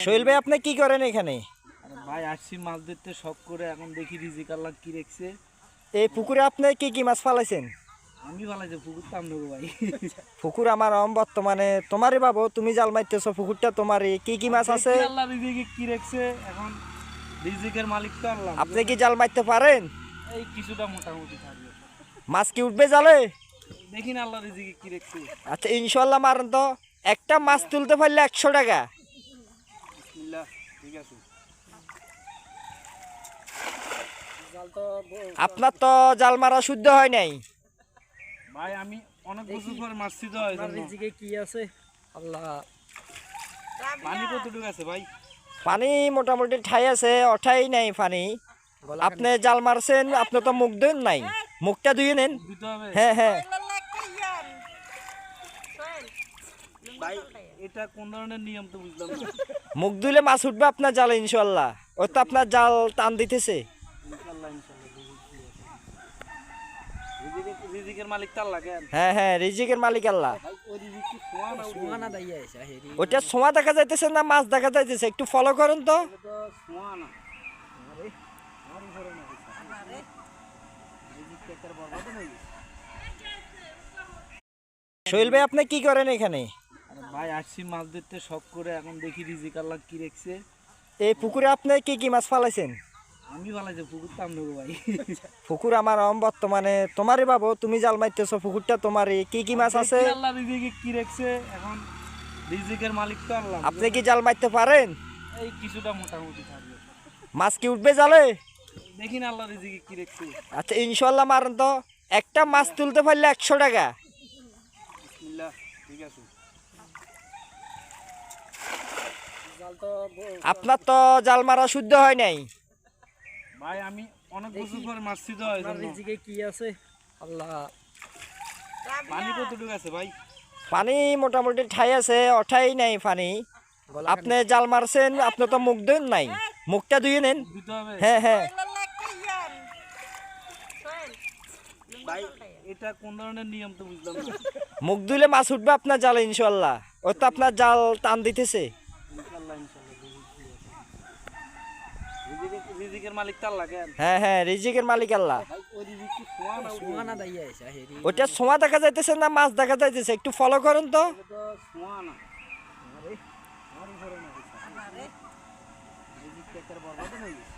সোহেল ভাই, আপনি কি করেন এখানে? আরে ভাই আসছি মাছ ধরতে শখ করে, এখন দেখি রিজিক আল্লাহ কি রেখছে। এই পুকুরে আপনি কি কি মাছ ফালাইছেন? আমি ভালাইছি পুকুর তো আমরাও ভাই। পুকুর আমার বর্তমানে তোমারই বাবু, তুমি জাল মারতেছো, পুকুরটা তোমারই। কি কি মাছ আছে? দেখি আল্লাহ রিজিকে কি রেখছে। এখন রিজিকের মালিক তো আল্লাহ। আপনি কি জাল মারতে পারেন? এই কিছুটা মোটামুটি থাকবে। মাছ কি উঠবে জালে? দেখি না আল্লাহ রিজিকে কি রেখছে। আচ্ছা, ইনশাল্লাহ মারেন তো। একটা মাছ তুলতে পারলে 100 টাকা। বিসমিল্লাহ, ঠিক আছে। আপনার তো জাল মারা শুদ্ধ হয় নাই। ভাই আমি অনেক বছর পরে মারছি তো, রিজিকে কি আছে আল্লাহ। পানি কতটুকু আছে ভাই? পানি মোটামুটি ঠাই আছে, অঠাই নাই পানি। আপনি জাল মারছেন, আপনি তো মুখ ধুন নাই, মুখটা ধুয়ে নেন। দিতে হবে হ্যাঁ হ্যাঁ। ভাই, এটা কোন ধরনের নিয়ম তো বুঝলাম না। মুখ ধুলে মাছ উঠবে আপনার জালে ইনশাল্লাহ। ও তো আপনার জাল টান দিতেছে। ইনশাআল্লাহ ইনশাআল্লাহ রিজিকের মালিক তো আল্লাহ। কেন হ্যাঁ হ্যাঁ, রিজিকের মালিক আল্লাহ। ভাই, ওই রিজিক কি সোয়া না ওটা ছোঁয়া দেখা যাইতেছে না, মাছ দেখা যাইতেছে, একটু ফলো করেন তো। সোয়া না। সোহেল ভাই, আপনি কি করেন এখানে? আরে ভাই আসছি মাছ ধরতে শখ করে, এখন দেখি রিজিক আল্লাহ কি রেখছে। এই পুকুরে আপনি কি কি মাছ ফালাইছেন? আমি ভালাইছি পুকুর তো আমরাও ভাই। পুকুর আমার বর্তমানে তোমারই বাবু, তুমি জাল মারতেছো, পুকুরটা তোমারই। কি কি মাছ আছে? দেখি আল্লাহ রিজিকে কি রেখছে। এখন রিজিকের মালিক তো আল্লাহ। আপনি কি জাল মারতে পারেন? এই কিছুটা মোটামুটি থাকবে। মাছ কি উঠবে জালে? দেখি না আল্লাহ রিজিকে কি রেখছে। আচ্ছা, ইনশাল্লাহ মারেন তো। একটা মাছ তুলতে পারলে 100 টাকা। বিসমিল্লাহ, ঠিক আছে। আপনার তো জাল মারা শুদ্ধ হয় নাই। ভাই আমি অনেক বছর পরে মারছি তো, রিজিকে কি আছে আল্লাহ। পানি কতটুকু আছে ভাই? পানি মোটামুটি ঠাই আছে, অঠাই নাই পানি। আপনি জাল মারছেন, আপনি তো মুখ ধুন নাই, মুখটা ধুয়ে নেন। দিতে হবে হ্যাঁ হ্যাঁ। ভাই, এটা কোন ধরনের নিয়ম তো বুঝলাম না। মুখ ধুলে মাছ উঠবে আপনার জালে ইনশাল্লাহ। ও তো আপনার জাল টান দিতেছে। ইনশাআল্লাহ ইনশাআল্লাহ রিজিকের মালিক তো আল্লাহ। কেন হ্যাঁ হ্যাঁ, রিজিকের মালিক আল্লাহ। ভাই, ওই রিজিক কি সোয়া না। ওটা ছোঁয়া দেখা যাইতেছে না, মাছ দেখা যাইতেছে, একটু ফলো করেন তো। সোয়া না। রিজিক কে বরবাদ হয়ে গেছে।